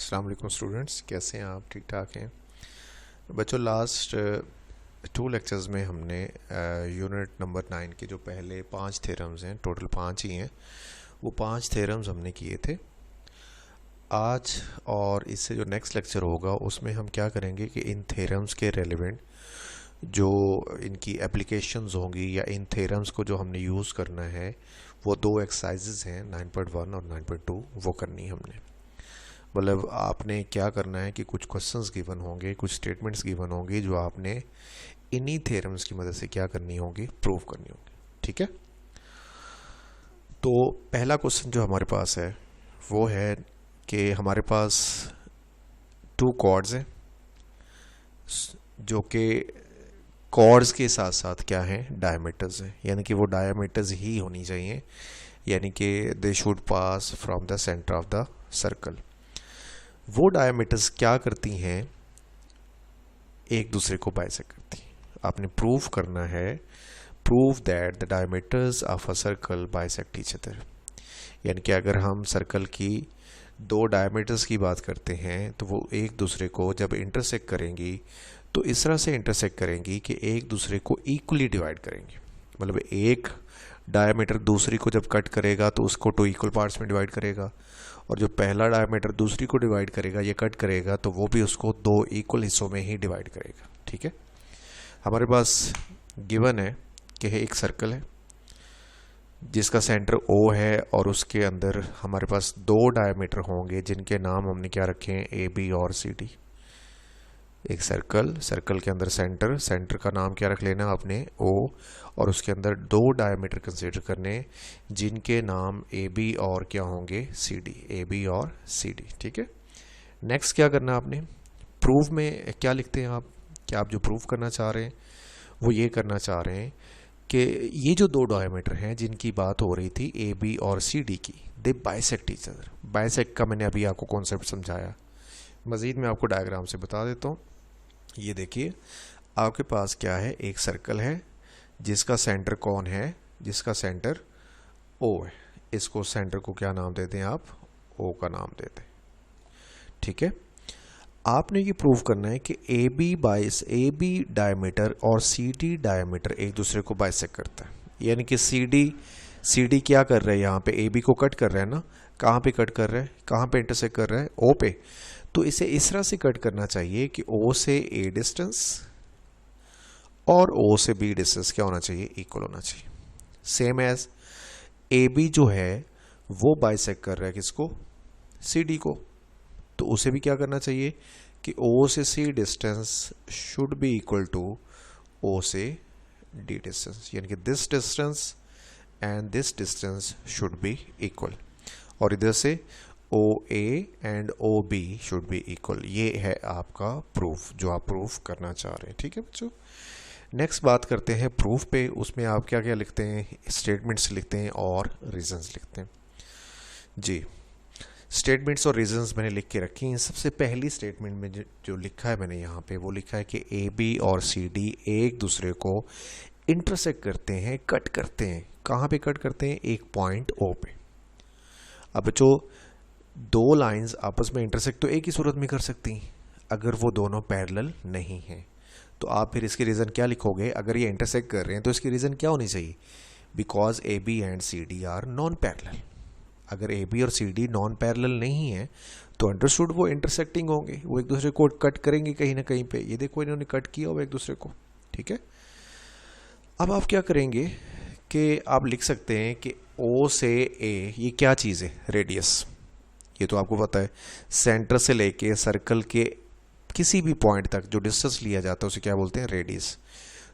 अस्सलाम वालेकुम स्टूडेंट्स, कैसे हैं आप? ठीक ठाक हैं बच्चों? लास्ट 2 लेक्चर्स में हमने यूनिट नंबर 9 के जो पहले 5 थ्योरम्स हैं, टोटल 5 ही हैं, वो 5 थ्योरम्स हमने किए थे। आज और इससे जो नेक्स्ट लेक्चर होगा उसमें हम क्या करेंगे कि इन थ्योरम्स के रेलेवेंट जो इनकी एप्लीकेशंस होंगी या इन थ्योरम्स को जो हमने यूज़ करना है वो 2 एक्सरसाइजेज हैं 9.1 और 9.2, वो करनी है हमने। मतलब आपने क्या करना है कि कुछ क्वेश्चंस गिवन होंगे, कुछ स्टेटमेंट्स गिवन होंगी जो आपने इन्हीं थ्योरम्स की मदद से क्या करनी होगी, प्रूव करनी होगी। ठीक है, तो पहला क्वेश्चन जो हमारे पास है वो है कि हमारे पास 2 कॉर्ड्स हैं जो कि कॉर्ड्स के साथ साथ क्या हैं, डायमीटर्स हैं, यानी कि वो डायमीटर्स ही होनी चाहिए, यानी कि they should pass from the centre of the circle. वो डायमीटर्स क्या करती हैं, एक दूसरे को बाइसेक्ट करती हैं। आपने प्रूव करना है, prove that the diameters of a circle bisect each other. यानी कि अगर हम सर्कल की 2 डायमीटर्स की बात करते हैं तो वो एक दूसरे को जब इंटरसेक्ट करेंगी तो इस तरह से इंटरसेक्ट करेंगी कि एक दूसरे को इक्वली डिवाइड करेंगी। मतलब एक डायमीटर दूसरी को जब कट करेगा तो उसको 2 इक्वल पार्ट्स में डिवाइड करेगा, और जो पहला डायमीटर दूसरी को डिवाइड करेगा, ये कट करेगा, तो वो भी उसको 2 इक्वल हिस्सों में ही डिवाइड करेगा। ठीक है, हमारे पास गिवन है कि एक सर्कल है जिसका सेंटर O है और उसके अंदर हमारे पास 2 डायमीटर होंगे जिनके नाम हमने क्या रखे हैं, AB और CD। एक सर्कल के अंदर सेंटर का नाम क्या रख लेना आपने, O, और उसके अंदर 2 डायमीटर कंसीडर करने जिनके नाम AB और क्या होंगे, CD, AB और CD। ठीक है, नेक्स्ट क्या करना आपने, प्रूफ में क्या लिखते हैं आप, क्या आप जो प्रूफ करना चाह रहे हैं वो ये करना चाह रहे हैं कि ये जो 2 डायमीटर हैं जिनकी बात हो रही थी AB और CD की, दे बाइसेक्ट ईच अदर। बाइसेक्ट का मैंने अभी आपको कॉन्सेप्ट समझाया, मज़ीद मैं आपको डायग्राम से बता देता हूँ। ये देखिए, आपके पास क्या है, एक सर्कल है जिसका सेंटर कौन है, जिसका सेंटर O है। इसको सेंटर को क्या नाम देते हैं आप, O का नाम देते हैं। ठीक है, आपने ये प्रूव करना है कि AB डायमीटर और CD डायमीटर एक दूसरे को बाइसेक्ट करता है। यानी कि CD क्या कर रहा है, यहाँ पे AB को कट कर रहा है ना, कहाँ पे कट कर रहा है, कहाँ पे इंटरसेक्ट कर रहा है, O पे। तो इसे इस तरह से कट करना चाहिए कि O से A डिस्टेंस और O से B डिस्टेंस क्या होना चाहिए, इक्वल होना चाहिए। सेम एज AB जो है वो बाइसेक्ट कर रहा है किसको, CD को, तो उसे भी क्या करना चाहिए कि O से C distance should be equal to O से D डिस्टेंस, यानी कि this distance and this distance should be equal, और इधर से OA and OB should be equal. ये है आपका प्रूफ जो आप प्रूफ करना चाह रहे हैं। ठीक है बच्चों, नेक्स्ट बात करते हैं प्रूफ पे। उसमें आप क्या क्या लिखते हैं, स्टेटमेंट्स लिखते हैं और रीजंस लिखते हैं। जी, स्टेटमेंट्स और रीजंस मैंने लिख के रखी हैं। सबसे पहली स्टेटमेंट में जो लिखा है मैंने यहाँ पे, वो लिखा है कि AB और CD एक दूसरे को इंटरसेक्ट करते हैं, कट करते हैं। कहाँ पे कट करते हैं, एक पॉइंट O पे। अब जो 2 लाइंस आपस में इंटरसेक्ट तो एक ही सूरत में कर सकती हैं, अगर वो दोनों पैरेलल नहीं हैं। तो आप फिर इसकी रीज़न क्या लिखोगे, अगर ये इंटरसेक्ट कर रहे हैं तो इसकी रीज़न क्या होनी चाहिए, because AB and CD are non parallel. अगर AB और CD नॉन पैरेलल नहीं है तो अंडरस्टूड वो इंटरसेक्टिंग होंगे, वो एक दूसरे को कट करेंगे कहीं ना कहीं पे। ये देखो, इन्होंने कट किया हुआ एक दूसरे को। ठीक है, अब आप क्या करेंगे कि आप लिख सकते हैं कि O से A ये क्या चीज़ है, रेडियस। ये तो आपको पता है, सेंटर से लेके सर्कल के किसी भी पॉइंट तक जो डिस्टेंस लिया जाता है उसे क्या बोलते हैं, रेडियस।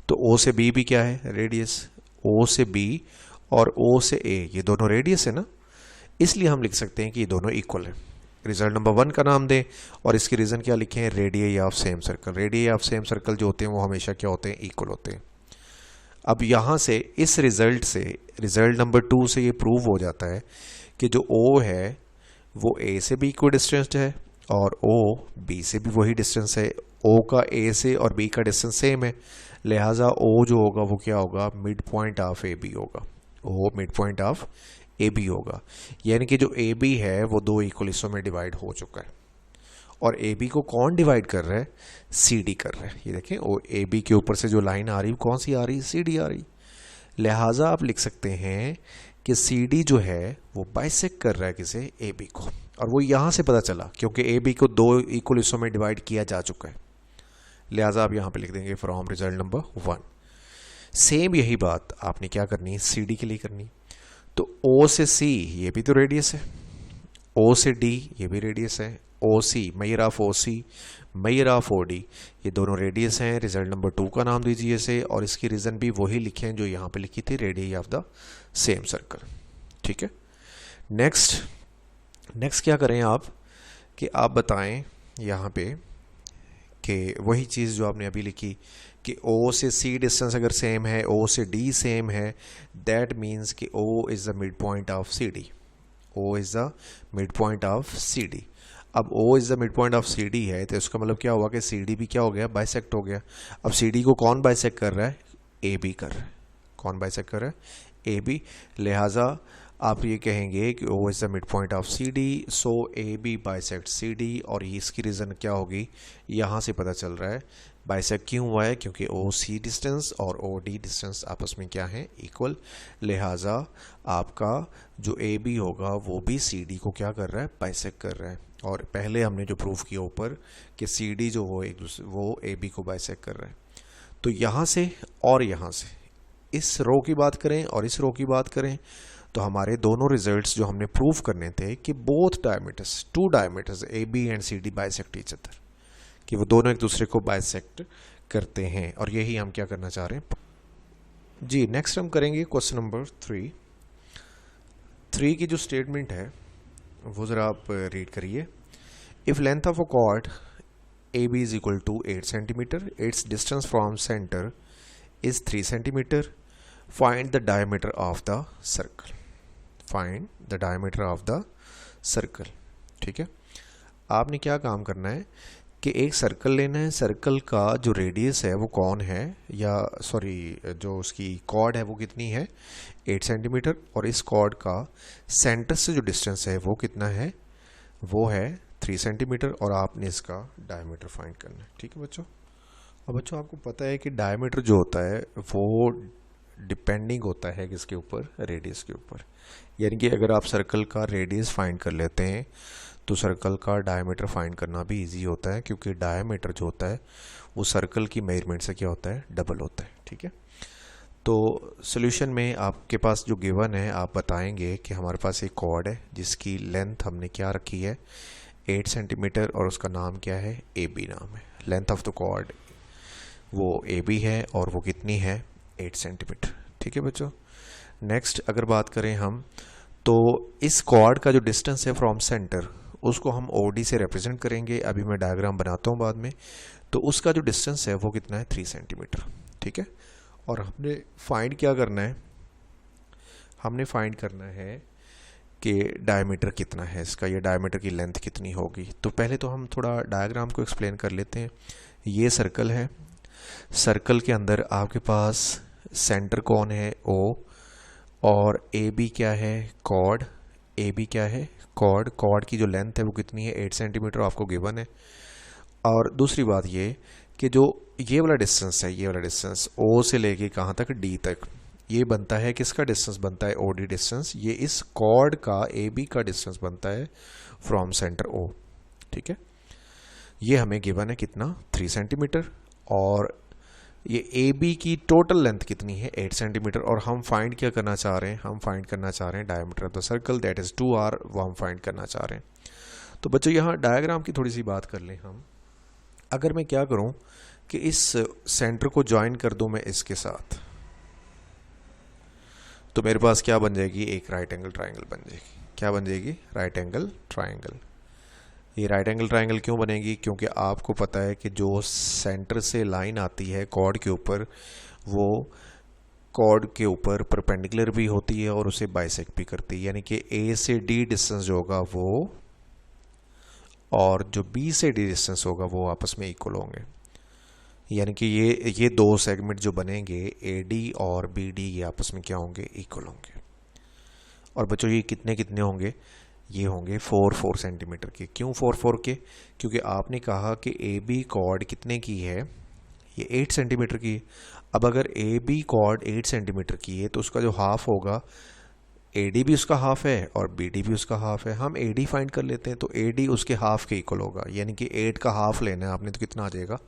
तो O से B भी क्या है, रेडियस। O से B और O से A ये दोनों रेडियस है ना, इसलिए हम लिख सकते हैं कि ये दोनों इक्वल है। रिजल्ट नंबर 1 का नाम दें और इसकी रीज़न क्या लिखे हैं, radius of same circle. Radius of same circle जो होते हैं वो हमेशा क्या होते हैं, इक्वल होते हैं। अब यहाँ से इस रिजल्ट से, रिजल्ट नंबर 2 से ये प्रूव हो जाता है कि जो O है वो A से भी इक्वल डिस्टेंस है और O B से भी वही डिस्टेंस है। O का A से और B का डिस्टेंस सेम है, लिहाजा O जो होगा वो क्या होगा, मिड पॉइंट ऑफ AB होगा। O mid point of AB होगा, यानी कि जो AB है वो 2 इक्वल हिस्सों में डिवाइड हो चुका है। और ए बी को कौन डिवाइड कर रहा है, सी डी कर रहा है। ये देखें, वो ए बी के ऊपर से जो लाइन आ रही है कौन सी आ रही है, सी डी आ रही। लिहाजा आप लिख सकते हैं कि सी डी जो है वो बाइसेक्ट कर रहा है किसे, ए बी को, और वो यहाँ से पता चला क्योंकि ए बी को 2 इक्वल हिस्सों में डिवाइड किया जा चुका है। लिहाजा आप यहाँ पे लिख देंगे फ्रॉम रिजल्ट नंबर 1। सेम यही बात आपने क्या करनी है, सी डी के लिए करनी। तो ओ से सी ये भी तो रेडियस है, ओ से डी ये भी रेडियस है, O C measure of O C, measure of O D, ये दोनों रेडियस हैं। रिजल्ट नंबर 2 का नाम दीजिए इसे, और इसकी रीज़न भी वही लिखे हैं जो यहाँ पे लिखी थी, radius of the same circle. ठीक है, नेक्स्ट क्या करें आप कि आप बताएं यहाँ पे कि वही चीज़ जो आपने अभी लिखी कि O से C डिस्टेंस अगर सेम है, O से D सेम है, दैट मीन्स कि O is the mid point of C D, O is the mid point of C D. अब O is the mid point of C D है तो इसका मतलब क्या हुआ कि सी डी भी क्या हो गया, बाइसेक्ट हो गया। अब सी डी को कौन बाइसेक्ट कर रहा है, ए बी कर रहा है। कौन बाइसेक्ट कर रहा है, ए बी। लिहाजा आप ये कहेंगे कि O is the mid point of C D, so A B bisect C D. और इसकी रीज़न क्या होगी, यहाँ से पता चल रहा है बाइसेक्ट क्यों हुआ है, क्योंकि ओ सी डिस्टेंस और ओ डी डिस्टेंस आपस में क्या है, इक्वल। लिहाजा आपका जो ए बी होगा वो भी सी डी को क्या कर रहा है, बाइसेक्ट कर रहा है। और पहले हमने जो प्रूफ किया ऊपर कि सी डी जो वो ए बी को बाइसेक्ट कर रहा है। तो यहाँ से और यहाँ से इस रो की बात करें और इस रो की बात करें तो हमारे दोनों रिजल्ट्स जो हमने प्रूव करने थे कि both diameters, 2 diameters A B and C D bisect each other, कि वो दोनों एक दूसरे को बाइसेक्ट करते हैं, और यही हम क्या करना चाह रहे हैं जी। नेक्स्ट हम करेंगे क्वेश्चन नंबर 3 की जो स्टेटमेंट है वो ज़रा आप रीड करिए। If length of a chord A B is equal to 8 centimetre, its distance from centre is 3 centimetre, find the diameter of the circle. Find the diameter of the circle. ठीक है, आपने क्या काम करना है कि एक सर्कल लेना है, सर्कल का जो रेडियस है वो कौन है, या सॉरी जो उसकी कॉर्ड है वो कितनी है, 8 सेंटीमीटर, और इस कॉर्ड का सेंटर से जो डिस्टेंस है वो कितना है, वो है 3 सेंटीमीटर, और आपने इसका डायमीटर फाइंड करना है। ठीक है बच्चों। अब बच्चों आपको पता है कि डायमीटर जो होता है वो डिपेंडिंग होता है किसके ऊपर, रेडियस के ऊपर। यानी कि अगर आप सर्कल का रेडियस फाइंड कर लेते हैं तो सर्कल का डायमीटर फाइंड करना भी इजी होता है, क्योंकि डायमीटर जो होता है वो सर्कल की मेजरमेंट से क्या होता है, डबल होता है। ठीक है, तो सॉल्यूशन में आपके पास जो गिवन है आप बताएंगे कि हमारे पास एक कॉर्ड है जिसकी लेंथ हमने क्या रखी है, 8 सेंटीमीटर, और उसका नाम क्या है, ए बी नाम है। लेंथ ऑफ द कॉर्ड वो ए बी है और वो कितनी है, 8 सेंटीमीटर। ठीक है बच्चों। नेक्स्ट अगर बात करें हम, तो इस कॉर्ड का जो डिस्टेंस है फ्रॉम सेंटर उसको हम ओ डी से रिप्रेजेंट करेंगे। अभी मैं डायग्राम बनाता हूँ बाद में। तो उसका जो डिस्टेंस है वो कितना है, 3 सेंटीमीटर। ठीक है, और हमने फाइंड क्या करना है, हमने फाइंड करना है कि डायमीटर कितना है इसका, ये डायमीटर की लेंथ कितनी होगी। तो पहले तो हम थोड़ा डायग्राम को एक्सप्लेन कर लेते हैं। ये सर्कल है, सर्कल के अंदर आपके पास सेंटर कौन है, ओ, और ए बी क्या है, कॉर्ड। ए बी क्या है, कॉर्ड। कॉर्ड की जो लेंथ है वो कितनी है, 8 सेंटीमीटर आपको गिवन है। और दूसरी बात ये कि जो ये वाला डिस्टेंस है, ये वाला डिस्टेंस ओ से लेके कहाँ तक, डी तक, ये बनता है किसका डिस्टेंस बनता है, ओ डी डिस्टेंस। ये इस कॉर्ड का ए बी का डिस्टेंस बनता है फ्रॉम सेंटर ओ। ठीक है, ये हमें गिवन है कितना, 3 सेंटीमीटर, और ये ए बी की टोटल लेंथ कितनी है, 8 सेंटीमीटर। और हम फाइंड क्या करना चाह रहे हैं, हम फाइंड करना चाह रहे हैं diameter of the circle, that is 2r, वो हम फाइंड करना चाह रहे हैं। तो बच्चों यहाँ डायग्राम की थोड़ी सी बात कर लें हम। अगर मैं क्या करूँ कि इस सेंटर को ज्वाइन कर दूँ मैं इसके साथ, तो मेरे पास क्या बन जाएगी, एक राइट एंगल ट्राइंगल बन जाएगी। क्या बन जाएगी, राइट एंगल ट्राइंगल। ये राइट एंगल ट्राइंगल क्यों बनेगी, क्योंकि आपको पता है कि जो सेंटर से लाइन आती है कॉर्ड के ऊपर, वो कॉर्ड के ऊपर परपेंडिकुलर भी होती है और उसे बाइसेक्ट भी करती है। यानी कि ए से डी डिस्टेंस जो होगा वो, और जो बी से डी डिस्टेंस होगा वो आपस में इक्वल होंगे। यानी कि ये 2 सेगमेंट जो बनेंगे, ए डी और बी डी, ये आपस में क्या होंगे, इक्वल होंगे। और बच्चों ये कितने कितने होंगे, ये होंगे 4 सेंटीमीटर के। क्यों 4 के? क्योंकि आपने कहा कि ए बी कॉर्ड कितने की है, ये 8 सेंटीमीटर की है। अब अगर ए बी कॉर्ड 8 सेंटीमीटर की है तो उसका जो हाफ होगा, ए डी भी उसका हाफ है और बी डी भी उसका हाफ है। हम ए डी फाइंड कर लेते हैं, तो ए डी उसके हाफ के इक्वल होगा, यानी कि 8 का हाफ लेना है आपने, तो कितना आ जाएगा,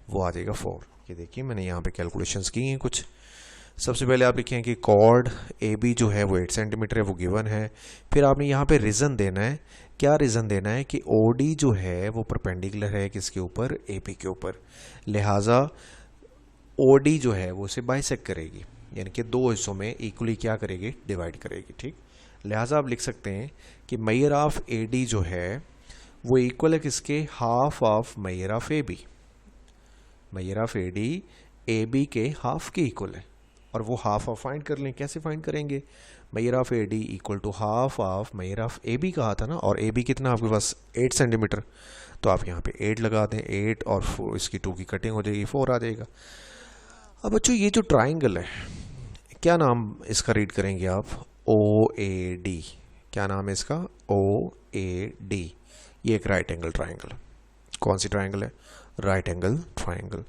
वो आ जाएगा 4। ये देखिए मैंने यहाँ पे कैलकुलेशंस की हैं कुछ। सबसे पहले आप लिखें कि कॉर्ड ए बी जो है वो 8 सेंटीमीटर है, वो गिवन है। फिर आपने यहाँ पे रीज़न देना है। क्या रीज़न देना है कि ओ डी जो है वो परपेंडिकुलर है किसके ऊपर, ए बी के ऊपर, लिहाजा ओ डी जो है वो उसे बाइसेक्ट करेगी, यानी कि दो हिस्सों में इक्वली क्या करेगी, डिवाइड करेगी। ठीक, लिहाजा आप लिख सकते हैं कि मेजर ऑफ ए डी जो है वो इक्वल है किसके, half of measure of A B. Measure of A D A B के हाफ के इक्वल है, और वो हाफ ऑफ फाइंड कर लें। कैसे फाइंड करेंगे, measure of A D equal to half of measure of A B कहा था ना, और ए बी कितना आपके पास 8 सेंटीमीटर, तो आप यहाँ पे 8 लगा दें, 8 और 4, इसकी 2 की कटिंग हो जाएगी, 4 आ जाएगा। अब बच्चों ये जो ट्राइंगल है, क्या नाम इसका रीड करेंगे आप, ओ ए डी। क्या नाम है इसका, ओ ए डी। ये एक राइट एंगल ट्राइंगल। कौन सी ट्राइंगल है, राइट एंगल ट्राइंगल।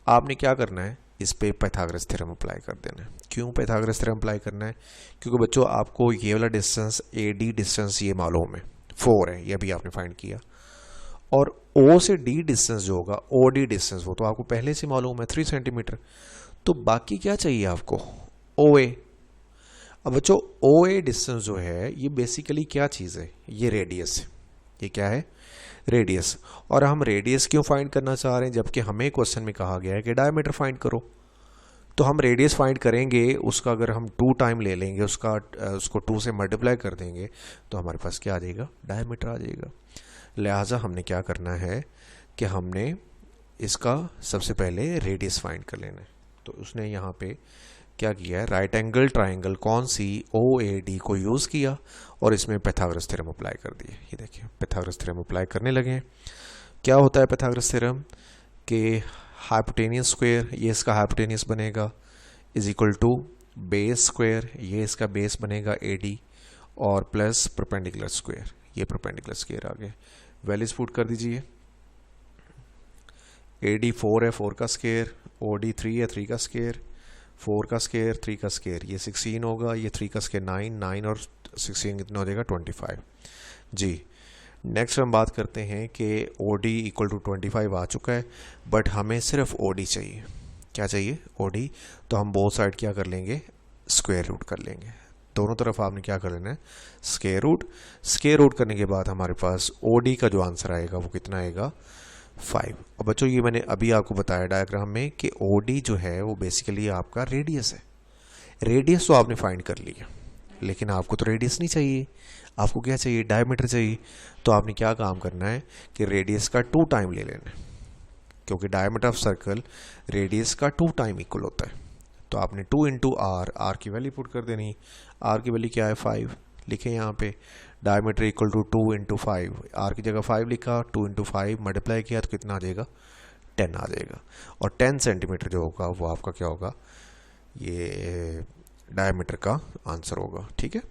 आपने क्या करना है, इस पे पाइथागोरस थ्योरम अप्लाई कर देना है। क्यों पाइथागोरस थ्योरम अप्लाई करना है, क्योंकि बच्चों आपको ये वाला डिस्टेंस ए डी डिस्टेंस ये मालूम है 4 है, ये भी आपने फाइंड किया, और ओ से डी डिस्टेंस जो होगा, ओ डी डिस्टेंस, वो तो आपको पहले से मालूम है 3 सेंटीमीटर। तो बाकी क्या चाहिए आपको, ओ ए। अब बच्चों ओ ए डिस्टेंस जो है ये बेसिकली क्या चीज़ है, ये रेडियस है। ये क्या है, रेडियस। और हम रेडियस क्यों फाइंड करना चाह रहे हैं, जबकि हमें क्वेश्चन में कहा गया है कि डायमीटर फाइंड करो। तो हम रेडियस फाइंड करेंगे, उसका अगर हम 2 टाइम ले लेंगे, उसको 2 से मल्टीप्लाई कर देंगे, तो हमारे पास क्या आ जाएगा, डायमीटर आ जाएगा। लिहाजा हमने क्या करना है कि हमने इसका सबसे पहले रेडियस फाइंड कर लेना है। तो उसने यहाँ पे क्या किया है, राइट एंगल ट्राइंगल कौन सी, ओ ए डी को यूज़ किया और इसमें पाइथागोरस थ्योरम अप्लाई कर दिए। ये देखिए पाइथागोरस थ्योरम अप्लाई करने लगे हैं। क्या होता है पाइथागोरस थ्योरम, कि हाइपोटेनियस स्क्वायर, ये इसका हाइपोटेनियस बनेगा, is equal to base square, ये इसका बेस बनेगा ए डी, और प्लस परपेंडिकुलर स्क्वायर, ये परपेंडिकुलर स्क्वायर आ गया। वैल्यूज पुट कर दीजिए, ए डी 4 है, 4 का स्क्वायर, ओ डी 3 है, 3 का स्क्वायर, 4 का स्क्वायर, 3 का स्क्वायर, ये 16 होगा, ये 3 का स्क्वायर 9, 9 और 16 कितना हो जाएगा, 25। जी नेक्स्ट हम बात करते हैं कि ओ डी इक्वल टू 25 आ चुका है, बट हमें सिर्फ ओ डी चाहिए। क्या चाहिए, ओ डी। तो हम बोथ साइड क्या कर लेंगे, स्क्वायर रूट कर लेंगे। दोनों तरफ आपने क्या कर लेना है, स्क्वायर रूट। स्क्वायर रूट करने के बाद हमारे पास ओ डी का जो आंसर आएगा वो कितना आएगा, 5। और बच्चों ये मैंने अभी आपको बताया डायग्राम में कि ओ डी जो है वो बेसिकली आपका रेडियस है। रेडियस तो आपने फाइंड कर लिया, लेकिन आपको तो रेडियस नहीं चाहिए, आपको क्या चाहिए, डायमीटर चाहिए। तो आपने क्या काम करना है कि रेडियस का 2 टाइम ले लेना है, क्योंकि डायमीटर ऑफ सर्कल रेडियस का 2 टाइम इक्वल होता है। तो आपने 2 इंटू आर, आर की वैल्यू पुट कर देनी। आर की वैल्यू क्या है, 5 लिखे यहाँ पे। Diameter equal to 2 into 5, R की जगह 5 लिखा, 2 इंटू 5 मल्टीप्लाई किया तो कितना आ जाएगा, 10 आ जाएगा। और 10 सेंटीमीटर जो होगा वो आपका क्या होगा, ये डायमीटर का आंसर होगा। ठीक है,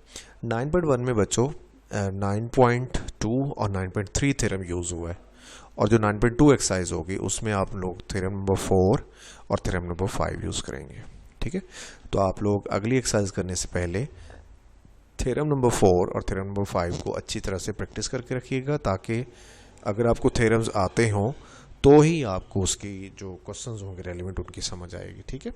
9.1 में बच्चों 9.2 और 9.3 थ्योरम यूज़ हुआ है, और जो 9.2 एक्सरसाइज होगी उसमें आप लोग थ्योरम नंबर 4 और थ्योरम नंबर 5 यूज़ करेंगे। ठीक है, तो आप लोग अगली एक्सरसाइज करने से पहले थ्योरम नंबर 4 और थ्योरम नंबर 5 को अच्छी तरह से प्रैक्टिस करके रखिएगा, ताकि अगर आपको थ्योरम्स आते हों तो ही आपको उसकी जो क्वेश्चंस होंगे रेलिवेंट उनकी समझ आएगी। ठीक है,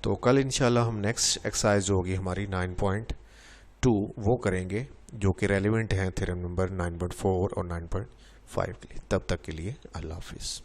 तो कल इंशाल्लाह हम नेक्स्ट एक्सरसाइज जो होगी हमारी 9.2 वो करेंगे, जो कि रेलिवेंट हैं थ्योरम नंबर 9.4 और 9.5 के लिए। तब तक के लिए अल्लाह हाफिज़।